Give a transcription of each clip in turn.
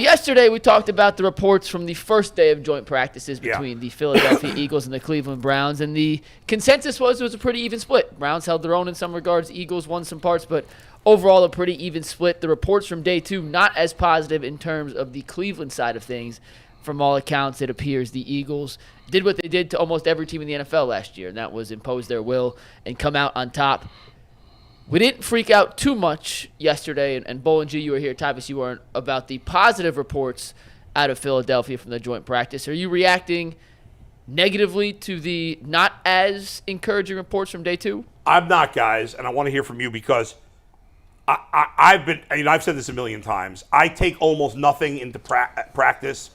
Yesterday, we talked about the reports from the first day of joint practices between the Philadelphia Eagles and the Cleveland Browns, and the consensus was it was a pretty even split. Browns held their own in some regards. Eagles won some parts, but overall a pretty even split. The reports from day two, not as positive in terms of the Cleveland side of things. From all accounts, it appears the Eagles did what they did to almost every team in the NFL last year, and that was impose their will and come out on top. We didn't freak out too much yesterday, and Bull and G, you were here, Tyvis, you weren't, about the positive reports out of Philadelphia from the joint practice. Are you reacting negatively to the not as encouraging reports from day two? I'm not, guys, and I want to hear from you because I've said this a million times. I take almost nothing into practice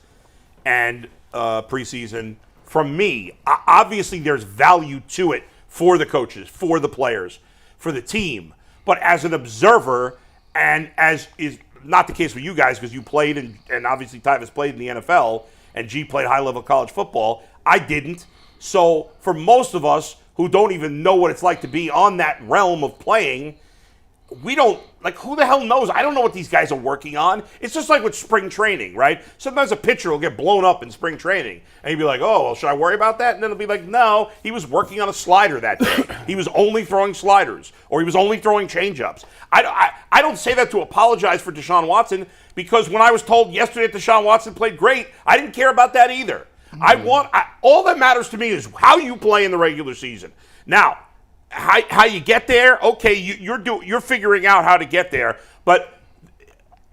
and preseason from me. Obviously, there's value to it for the coaches, for the players, for the team. But as an observer, and as is not the case with you guys because you played and obviously Tyvis played in the NFL and G played high-level college football, I didn't. So for most of us who don't even know what it's like to be on that realm of playing, we don't, like, who the hell knows? I don't know what these guys are working on. It's just like with spring training, right? Sometimes a pitcher will get blown up in spring training, and you'd be like, oh, well, should I worry about that? And then it'll be like, no, he was working on a slider that day. He was only throwing sliders, or he was only throwing changeups. I don't say that to apologize for Deshaun Watson, because when I was told yesterday that Deshaun Watson played great, I didn't care about that either. All that matters to me is how you play in the regular season. Now, how you get there, okay, you're figuring out how to get there, but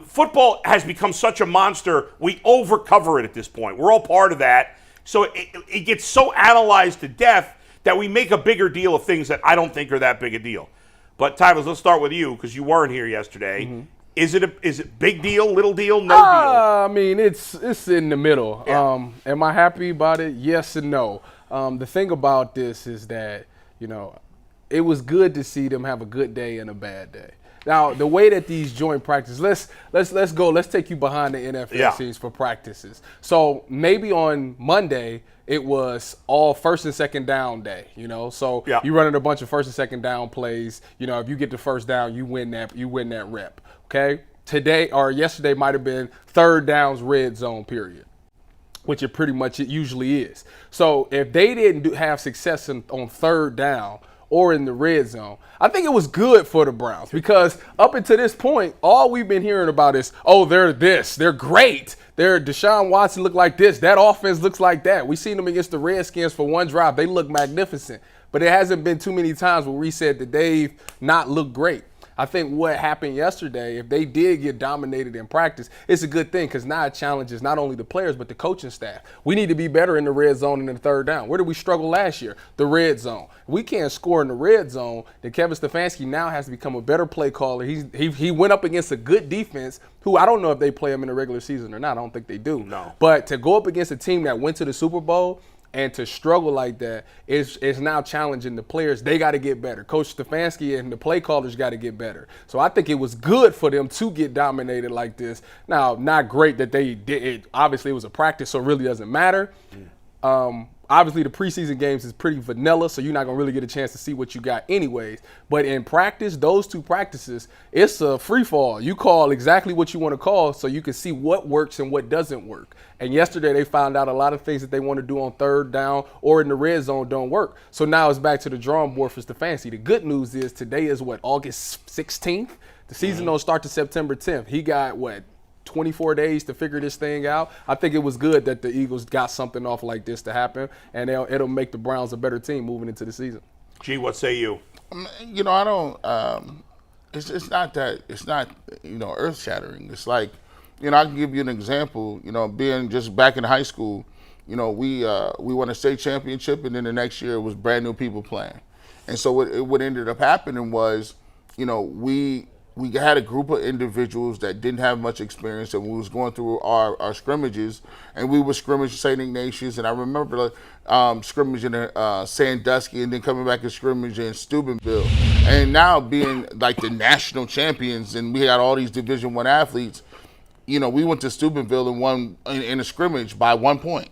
football has become such a monster, we overcover it at this point. We're all part of that. So it gets so analyzed to death that we make a bigger deal of things that I don't think are that big a deal. But Tyvis, let's start with you because you weren't here yesterday. Mm-hmm. Is it big deal, little deal, no deal? I mean, it's in the middle. Yeah. Am I happy about it? Yes and no. The thing about this is that, it was good to see them have a good day and a bad day. Now, the way that these joint practices, let's take you behind the NFL scenes for practices. So maybe on Monday it was all first and second down day, So you running a bunch of first and second down plays. If you get the first down, you win that rep. Okay? Today or yesterday might have been third downs red zone period, which it usually is. So if they didn't have success on third down or in the red zone, I think it was good for the Browns because up until this point, all we've been hearing about is, oh, they're great. Deshaun Watson look like this. That offense looks like that. We seen them against the Redskins for one drive. They look magnificent. But it hasn't been too many times where we said that they've not looked great. I think what happened yesterday, if they did get dominated in practice, it's a good thing because now it challenges not only the players but the coaching staff. We need to be better in the red zone and in the third down. Where did we struggle last year? The red zone. If we can't score in the red zone, then Kevin Stefanski now has to become a better play caller. He went up against a good defense who I don't know if they play him in the regular season or not. I don't think they do. No. But to go up against a team that went to the Super Bowl and to struggle like that is now challenging the players. They got to get better. Coach Stefanski and the play callers got to get better. So I think it was good for them to get dominated like this. Now, not great that they did it. Obviously, it was a practice, so it really doesn't matter. Obviously, the preseason games is pretty vanilla, so you're not going to really get a chance to see what you got anyways. But in practice, those two practices, it's a free fall. You call exactly what you want to call so you can see what works and what doesn't work. And yesterday, they found out a lot of things that they want to do on third down or in the red zone don't work. So now it's back to the drawing board for Stefanski. The good news is today is, August 16th? The season don't start to September 10th. He got, 24 days to figure this thing out. I think it was good that the Eagles got something off like this to happen, and it'll make the Browns a better team moving into the season. Gee, what say you? I don't. It's not earth shattering. It's like, I can give you an example. Being just back in high school, we won a state championship, and then the next year it was brand new people playing, and so what ended up happening was, we had a group of individuals that didn't have much experience, and we was going through our scrimmages, and we were scrimmage St. Ignatius, and I remember scrimmaging in Sandusky, and then coming back and scrimmage in Steubenville, and now being like the national champions, and we had all these Division I athletes. We went to Steubenville and won in a scrimmage by 1 point.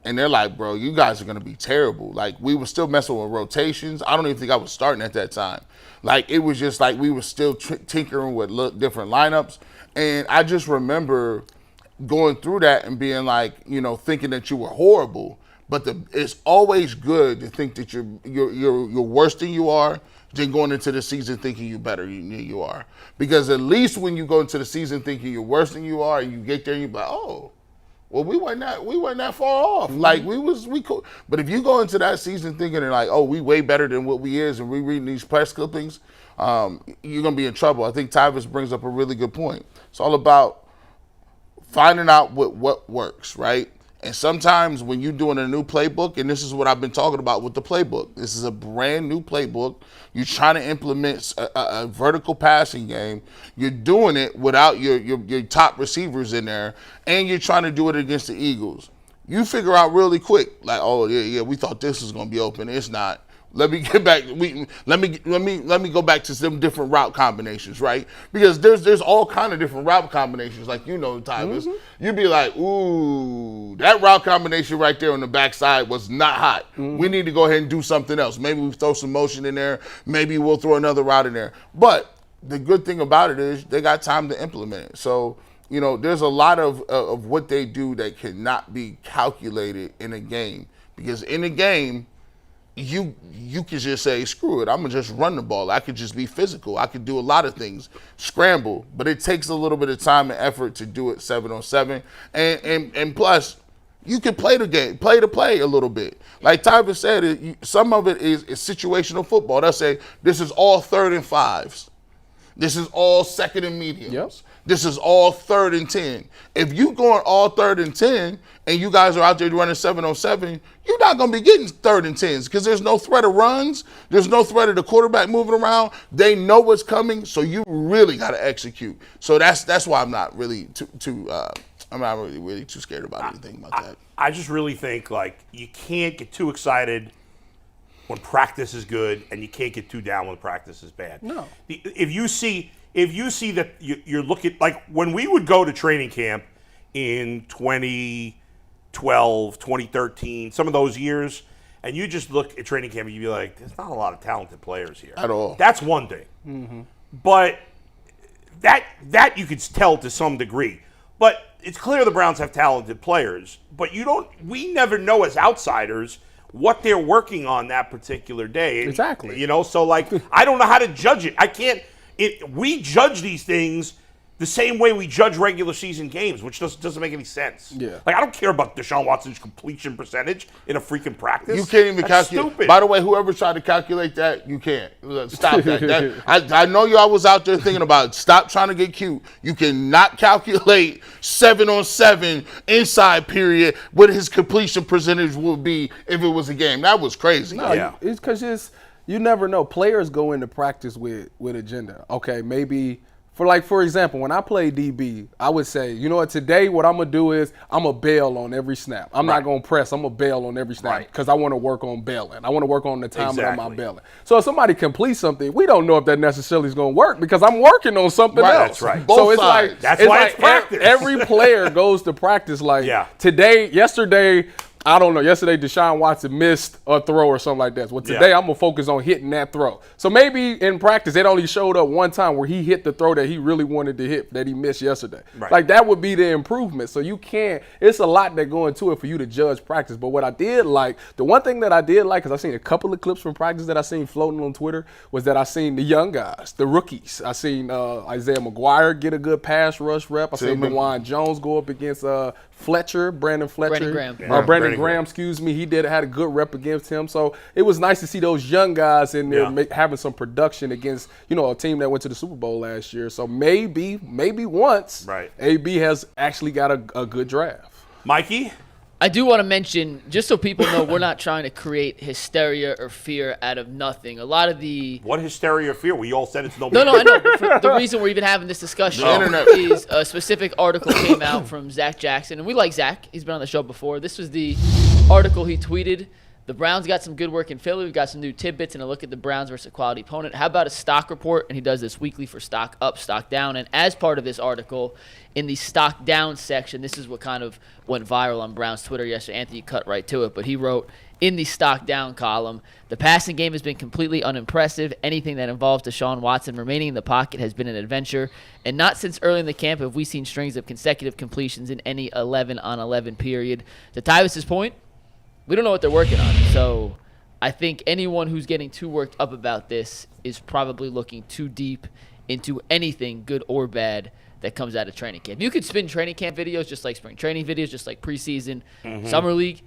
And they're like, bro, you guys are going to be terrible. Like, we were still messing with rotations. I don't even think I was starting at that time. Like, it was just like we were still tinkering with different lineups. And I just remember going through that and being like, thinking that you were horrible. But it's always good to think that you're worse than you are than going into the season thinking you're better than you are. Because at least when you go into the season thinking you're worse than you are, and you get there and you're like, oh, well, we weren't that far off. Mm-hmm. Like we could. But if you go into that season thinking and like, oh, we way better than what we is, and we reading these press clippings, you're gonna be in trouble. I think Tyvis brings up a really good point. It's all about finding out what works, right? And sometimes when you're doing a new playbook, and this is what I've been talking about with the playbook, this is a brand new playbook. You're trying to implement a vertical passing game. You're doing it without your top receivers in there, and you're trying to do it against the Eagles. You figure out really quick, like, oh yeah, we thought this was going to be open. It's not. Let me get back. Let me go back to some different route combinations, right? Because there's all kind of different route combinations, like Tyvis. Mm-hmm. You'd be like, ooh, that route combination right there on the backside was not hot. Mm-hmm. We need to go ahead and do something else. Maybe we throw some motion in there. Maybe we'll throw another route in there. But the good thing about it is they got time to implement it. So there's a lot of what they do that cannot be calculated in a game, because in a game, you could just say, screw it, I'm going to just run the ball. I could just be physical. I could do a lot of things, scramble. But it takes a little bit of time and effort to do it 7-on-7. And plus, you can play the game, play a little bit. Like Tyvis said, some of it is situational football. They'll say, this is all 3rd and 5s. This is all 2nd and mediums. Yep. This is all 3rd and 10. If you going all 3rd and 10 and you guys are out there running 7-on-7, you're not going to be getting 3rd and 10s because there's no threat of runs. There's no threat of the quarterback moving around. They know what's coming, so you really got to execute. So that's why I'm not really I'm not really too scared about anything about that. I just really think like you can't get too excited when practice is good, and you can't get too down when practice is bad. No. If you see that you're looking, like when we would go to training camp in 2012, 2013, some of those years, and you just look at training camp and you'd be like, there's not a lot of talented players here. At all. That's one thing. Mm-hmm. But that you could tell to some degree. But it's clear the Browns have talented players, but we never know as outsiders what they're working on that particular day. Exactly. So like, I don't know how to judge it. I can't. We judge these things the same way we judge regular season games, which doesn't make any sense. Yeah. Like, I don't care about Deshaun Watson's completion percentage in a freaking practice. You can't even calculate. Stupid. By the way, whoever tried to calculate that, you can't. Stop that. I know y'all was out there thinking about it. Stop trying to get cute. You cannot calculate 7-on-7 inside period what his completion percentage would be if it was a game. That was crazy. No, yeah. It's because you never know. Players go into practice with agenda. Okay, maybe for example, when I play DB, I would say, today what I'm going to do is I'm going to bail on every snap. I'm not going to press. I'm going to bail on every snap because I want to work on bailing. I want to work on the timing of my bailing. So if somebody completes something, we don't know if that necessarily is going to work because I'm working on something else. That's right. So it's sides. like that's why it's practice. Every player goes to practice like yesterday, I don't know. Yesterday, Deshaun Watson missed a throw or something like that. Well, today I'm going to focus on hitting that throw. So maybe in practice, it only showed up one time where he hit the throw that he really wanted to hit that he missed yesterday. Right. Like, that would be the improvement. So you can't – it's a lot that go into it for you to judge practice. But what I did like – the one thing that I did like, because I seen a couple of clips from practice that I seen floating on Twitter, was that I seen the young guys, the rookies. I seen Isaiah McGuire get a good pass rush rep. I seen DeJuan Jones go up against Brandon Graham, excuse me. He had a good rep against him. So it was nice to see those young guys in there having some production against, a team that went to the Super Bowl last year. So maybe once AB has actually got a good draft. Mikey? I do want to mention, just so people know, we're not trying to create hysteria or fear out of nothing. A lot of the... What hysteria or fear? We all said it's no... No, I know. But the reason we're even having this discussion is a specific article came out from Zach Jackson. And we like Zach. He's been on the show before. This was the article he tweeted. The Browns got some good work in Philly. We've got some new tidbits and a look at the Browns versus a quality opponent. How about a stock report? And he does this weekly for stock up, stock down. And as part of this article, in the stock down section, this is what kind of went viral on Browns Twitter yesterday. Anthony cut right to it. But he wrote, in the stock down column. The passing game has been completely unimpressive. Anything that involves Deshaun Watson remaining in the pocket has been an adventure. And not since early in the camp have we seen strings of consecutive completions in any 11-on-11 period. To Tyvis's point, we don't know what they're working on. So I think anyone who's getting too worked up about this is probably looking too deep into anything, good or bad, that comes out of training camp. You could spin training camp videos just like spring training videos, just like preseason, summer league,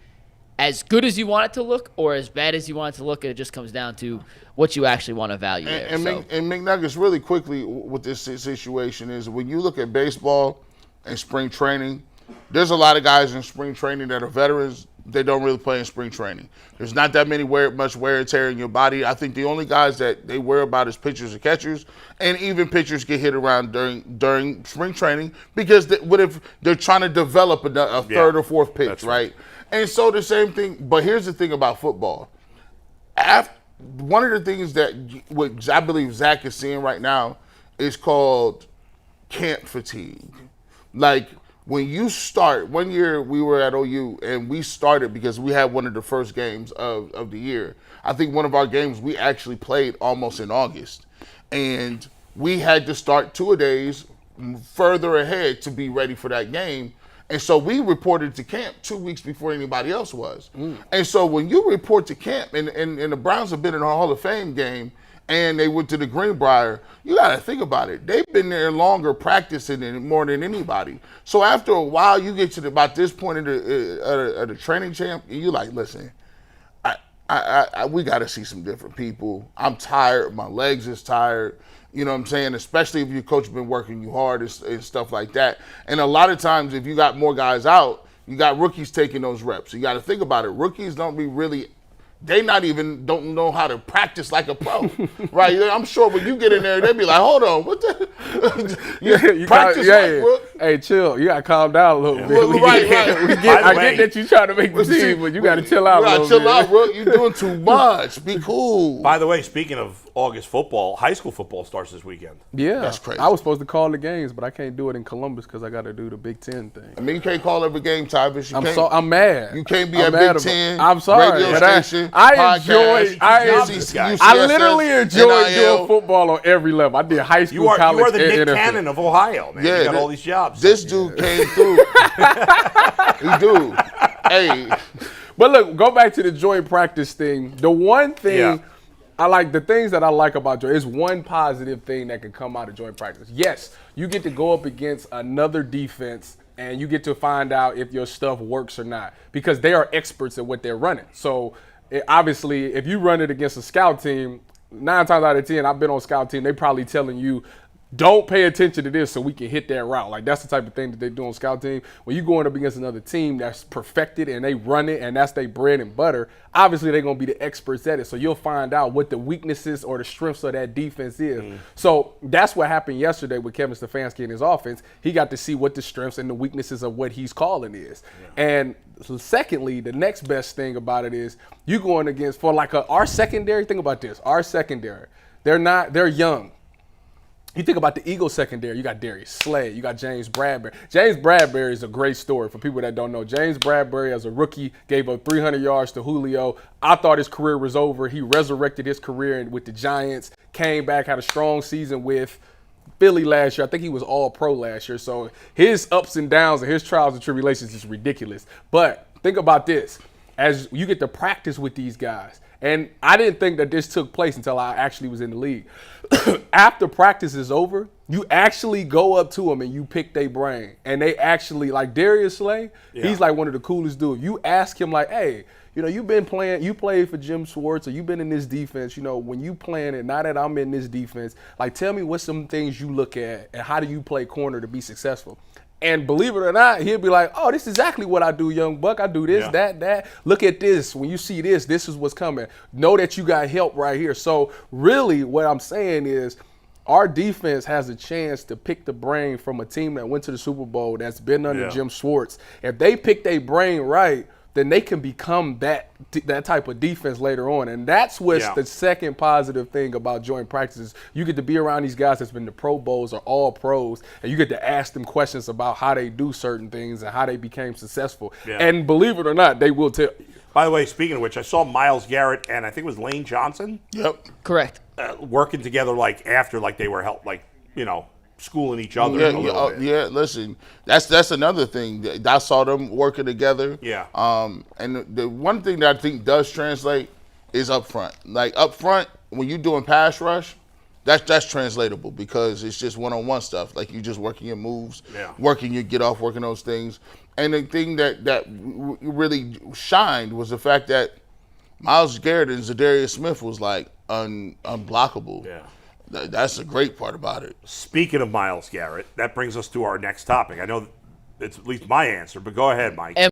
as good as you want it to look or as bad as you want it to look, and it just comes down to what you actually want to value there. And McNuggets, really quickly with this situation is when you look at baseball and spring training, there's a lot of guys in spring training that are veterans. They don't really play in spring training. There's not that much wear and tear in your body. I think the only guys that they worry about is pitchers and catchers, and even pitchers get hit around during spring training because what if they're trying to develop a third or fourth pitch, right? And so the same thing. But here's the thing about football. One of the things that what I believe Zach is seeing right now is called camp fatigue. Like, when you start, one year we were at OU and we started because we had one of the first games of the year. I think one of our games we actually played almost in August. And we had to start 2 days further ahead to be ready for that game. And so we reported to camp 2 weeks before anybody else was. And so when you report to camp, and the Browns have been in a Hall of Fame game, and they went to the Greenbrier, you got to think about it. They've been there longer practicing more than anybody. So after a while, you get to about this point of the training camp, and you're like, listen, we got to see some different people. I'm tired. My legs is tired. You know what I'm saying? Especially if your coach has been working you hard and stuff like that. And a lot of times, if you got more guys out, you got rookies taking those reps. You got to think about it. Rookies don't know how to practice like a pro, right? I'm sure when you get in there, they be like, hold on, what the? you practice Hey, chill. You got to calm down a little bit. Right. I get that you trying to make the team, but you got to chill out a little bit. Chill out, bro. You're doing too much. Be cool. By the way, speaking of August football, high school football starts this weekend. Yeah. That's crazy. I was supposed to call the games, but I can't do it in Columbus because I got to do the Big Ten thing. I mean, you can't call every game, Tyvis. I'm mad. You can't be at Big Ten. I'm sorry. Radio station, I literally enjoy doing football on every level. I did high school, college, you are the Nick NFL. Cannon of Ohio, man. Yeah, you got all these jobs. This dude came through. He do. Hey. But look, go back to the joint practice thing. The one thing the things that I like about joint is one positive thing that can come out of joint practice. Yes, you get to go up against another defense and you get to find out if your stuff works or not because they are experts at what they're running. So obviously, if you run it against a scout team, 9 times out of 10, I've been on scout team, they probably telling you, don't pay attention to this so we can hit that route. Like, that's the type of thing that they do on scout team. When you going up against another team that's perfected and they run it and that's their bread and butter, obviously they're going to be the experts at it. So you'll find out what the weaknesses or the strengths of that defense is. So that's what happened yesterday with Kevin Stefanski and his offense. He got to see what the strengths and the weaknesses of what he's calling is. And secondly, the next best thing about it is you going against, for like our secondary, think about this, our secondary, they're young. You think about the Eagles secondary, you got Darius Slay, you got James Bradbury. James Bradbury is a great story for people that don't know. James Bradbury, as a rookie, gave up 300 yards to Julio. I thought his career was over. He resurrected his career with the Giants, came back, had a strong season with Philly last year. I think he was all-pro last year. So his ups and downs and his trials and tribulations is ridiculous. But think about this. As you get to practice with these guys, and I didn't think that this took place until I actually was in the league. After practice is over, you actually go up to them and you pick their brain. And they actually, like Darius Slay, he's like one of the coolest dudes. You ask him like, hey, you've been playing, you played for Jim Schwartz or you've been in this defense, when you playing it, now that I'm in this defense, like tell me what some things you look at and how do you play corner to be successful? And believe it or not, he'll be like, oh, this is exactly what I do, young buck. I do this, that. Look at this. When you see this, this is what's coming. Know that you got help right here. So really what I'm saying is our defense has a chance to pick the brain from a team that went to the Super Bowl that's been under Jim Schwartz. If they pick their brain right, then they can become that type of defense later on. And that's what's the second positive thing about joint practices. You get to be around these guys that's been to Pro Bowls or all pros, and you get to ask them questions about how they do certain things and how they became successful. And believe it or not, they will tell you. By the way, speaking of which, I saw Myles Garrett and I think it was Lane Johnson Yep. Correct. working together after they were schooling each other. a little bit. Yeah. Listen, that's another thing. I saw them working together. Yeah. And the one thing that I think does translate is up front. Like up front, when you're doing pass rush, that's translatable because it's just one-on-one stuff. Like you're just working your moves, working your get off, working those things. And the thing that really shined was the fact that Myles Garrett and Zadarius Smith was unblockable. Yeah. That's the great part about it. Speaking of Myles Garrett, that brings us to our next topic. I know it's at least my answer, but go ahead, Mike.